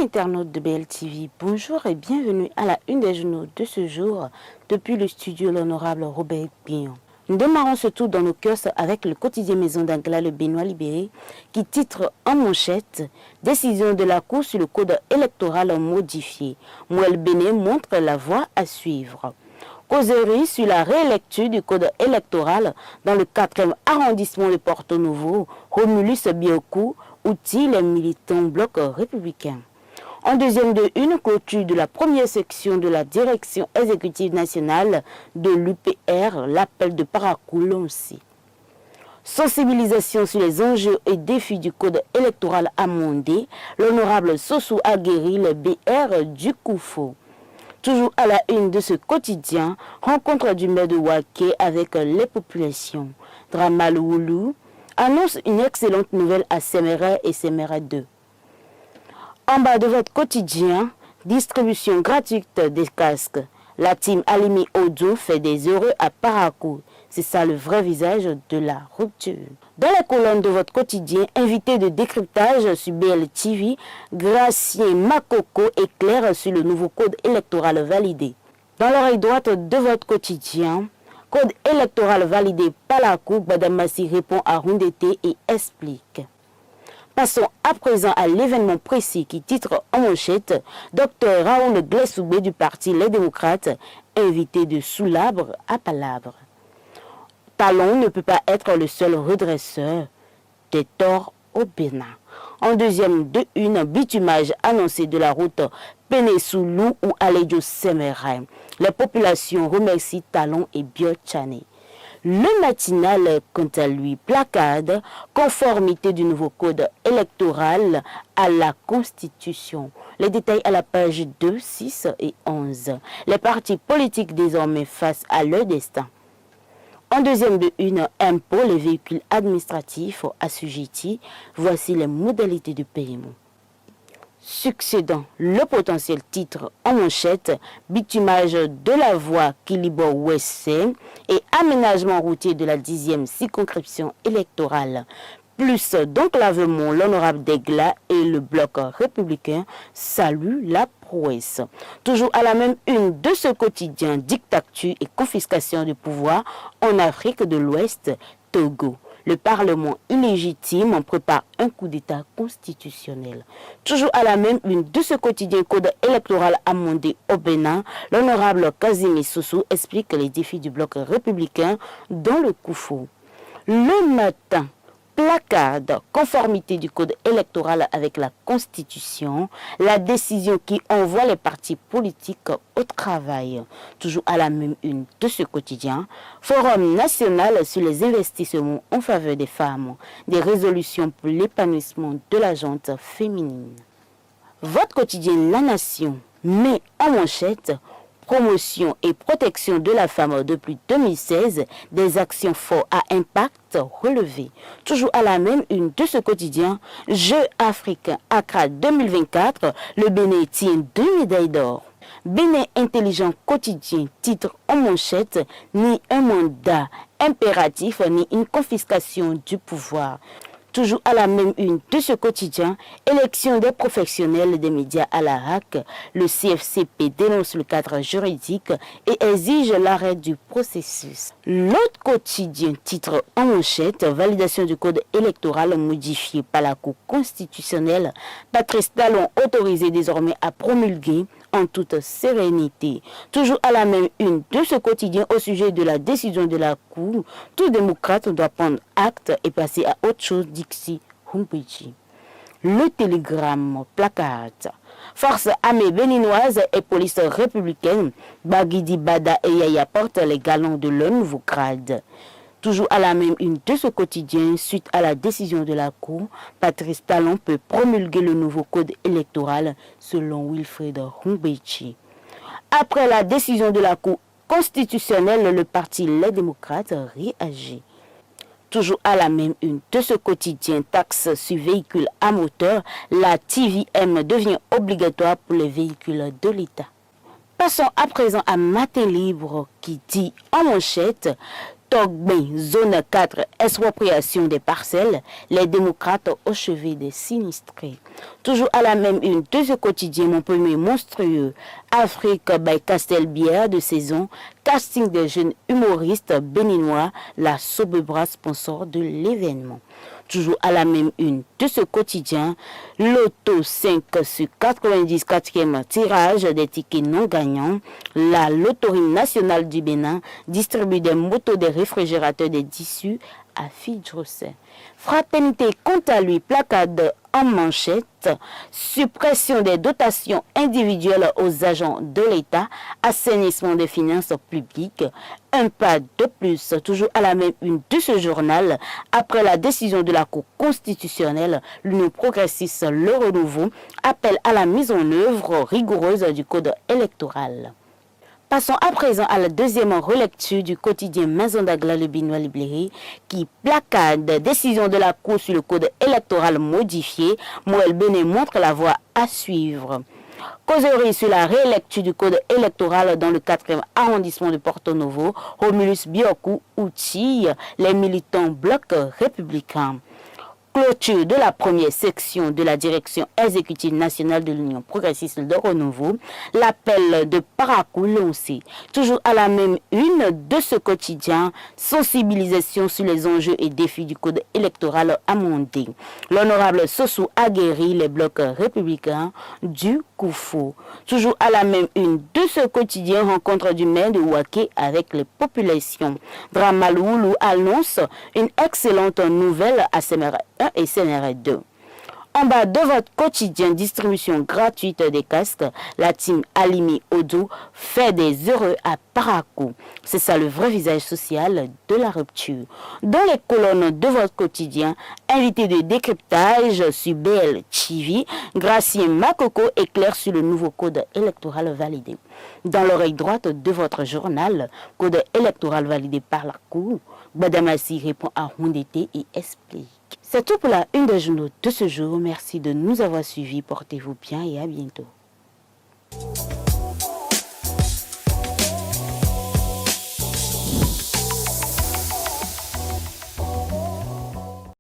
internautes de BLTV, bonjour et bienvenue à la une des journaux de ce jour depuis le studio l'honorable Robert Pignon. Nous démarrons ce tour dans nos kiosques avec le quotidien Maison d'Angela Le Béninois Libéré qui titre en manchette « Décision de la Cour sur le code électoral modifié. Mouel Béné montre la voie à suivre ». Causerie sur la rélecture du code électoral dans le 4e arrondissement de Porto Novo, Romulus Biokou outille les militants bloc républicains. En deuxième de une, clôture de la première section de la direction exécutive nationale de l'UPR, l'appel de Paracoulonsi. Sensibilisation sur les enjeux et défis du code électoral amendé, l'honorable Sossou Aguerri, le BR du Koufo. Toujours à la une de ce quotidien, rencontre du maire de Waké avec les populations. Dramalououlou annonce une excellente nouvelle à Séméra et Séméra 2. En bas de votre quotidien, distribution gratuite des casques. La team Alimi Odo fait des heureux à Parakou. C'est ça le vrai visage de la rupture. Dans la colonne de votre quotidien, invité de décryptage sur BLTV, Gracien Makoko éclaire sur le nouveau code électoral validé. Dans l'oreille droite de votre quotidien, code électoral validé par la Cour, Badamassi répond à Rundete et explique. Passons à présent à l'événement précis qui titre en manchette Dr Raoul Glessoubé du parti Les Démocrates, invité de Soulabre à Palabre. Talon ne peut pas être le seul redresseur des torts au Bénin. En deuxième de une, bitumage annoncé de la route Péné-Soulou ou Alédio Séméra. Les populations remercient Talon et Biochane. Le matinal, quant à lui, placade conformité du nouveau code électoral à la Constitution. Les détails à la page 2, 6 et 11. Les partis politiques désormais face à leur destin. En deuxième de une, impôt, les véhicules administratifs assujettis. Voici les modalités de paiement. Succédant le potentiel titre en manchette, bitumage de la voie Kilibo-Ouest et aménagement routier de la 10e circonscription électorale. Plus d'enclavement, l'honorable Degla et le bloc républicain saluent la prouesse. Toujours à la même une de ce quotidien, dictature et confiscation du pouvoir en Afrique de l'Ouest, Togo. Le Parlement illégitime prépare un coup d'État constitutionnel. Toujours à la même une de ce quotidien code électoral amendé au Bénin, l'honorable Kazimi Sossou explique les défis du bloc républicain dans le Koufo. Le matin, placade, conformité du code électoral avec la Constitution, la décision qui envoie les partis politiques au travail. Toujours à la même une de ce quotidien, Forum national sur les investissements en faveur des femmes, des résolutions pour l'épanouissement de la gente féminine. Votre quotidien La Nation met en manchette promotion et protection de la femme depuis 2016, des actions fortes à impact relevées. Toujours à la même une de ce quotidien, Jeux africains Accra 2024, le Bénin tient 2 médailles d'or. Bénin intelligent quotidien, titre en manchette, ni un mandat impératif, ni une confiscation du pouvoir. Toujours à la même une de ce quotidien, élection des professionnels des médias à la HAC, le CFCP dénonce le cadre juridique et exige l'arrêt du processus. L'autre quotidien, titre en manchette, validation du code électoral modifié par la Cour constitutionnelle, Patrice Talon autorisé désormais à promulguer en toute sérénité. Toujours à la même une de ce quotidien au sujet de la décision de la Cour, tout démocrate doit prendre acte et passer à autre chose, d'ici Humpichi. Le télégramme placard. Forces armées béninoises et police républicaine, Bagidi Bada et Yaya portent les galons de leur nouveau grade. Toujours à la même une de ce quotidien, suite à la décision de la Cour, Patrice Talon peut promulguer le nouveau code électoral selon Wilfred Humbechi. Après la décision de la Cour constitutionnelle, le parti Les Démocrates réagit. Toujours à la même une de ce quotidien, taxe sur véhicules à moteur, la TVM devient obligatoire pour les véhicules de l'État. Passons à présent à Matin Libre qui dit en manchette Togben, zone 4, expropriation des parcelles, les démocrates au chevet des sinistrés. Toujours à la même une de ce quotidien, mon premier monstrueux, Afrique by Castelbière de saison, casting des jeunes humoristes béninois, la Sobebra sponsor de l'événement. Toujours à la même une de ce quotidien, Loto 5 sur 90 4e tirage des tickets non gagnants, la Loterie nationale du Bénin distribue des motos, des réfrigérateurs, des tissus à Fidjrosset. Fraternité quant à lui, placade en manchette, suppression des dotations individuelles aux agents de l'État, assainissement des finances publiques, un pas de plus, toujours à la même une de ce journal, après la décision de la Cour constitutionnelle, l'Union progressiste Le Renouveau appelle à la mise en œuvre rigoureuse du code électoral. Passons à présent à la deuxième relecture du quotidien Maison d'Agla le Binois Libéré qui placade décision de la Cour sur le code électoral modifié. Moël Béné montre la voie à suivre. Causerie sur la rélecture du code électoral dans le 4e arrondissement de Porto Novo, Romulus Biokou outille les militants blocs républicains. Clôture de la première section de la direction exécutive nationale de l'Union progressiste de Renouveau, l'appel de Parakou lancé. Toujours à la même une de ce quotidien, sensibilisation sur les enjeux et défis du code électoral amendé. L'honorable Sossou a guéri les blocs républicains du Koufou. Toujours à la même une de ce quotidien, rencontre du maire de Ouaké avec les populations. Dramaloulou annonce une excellente nouvelle à Séméra et CNR 2. En bas de votre quotidien, distribution gratuite des casques, la team Alimi Odo fait des heureux à Parakou. C'est ça le vrai visage social de la rupture. Dans les colonnes de votre quotidien, invité de décryptage sur BL TV, Gracien Makoko éclaire sur le nouveau code électoral validé. Dans l'oreille droite de votre journal, code électoral validé par la Cour, Badamassi répond à Rondété et explique. C'est tout pour la une des journaux de ce jour. Merci de nous avoir suivis. Portez-vous bien et à bientôt.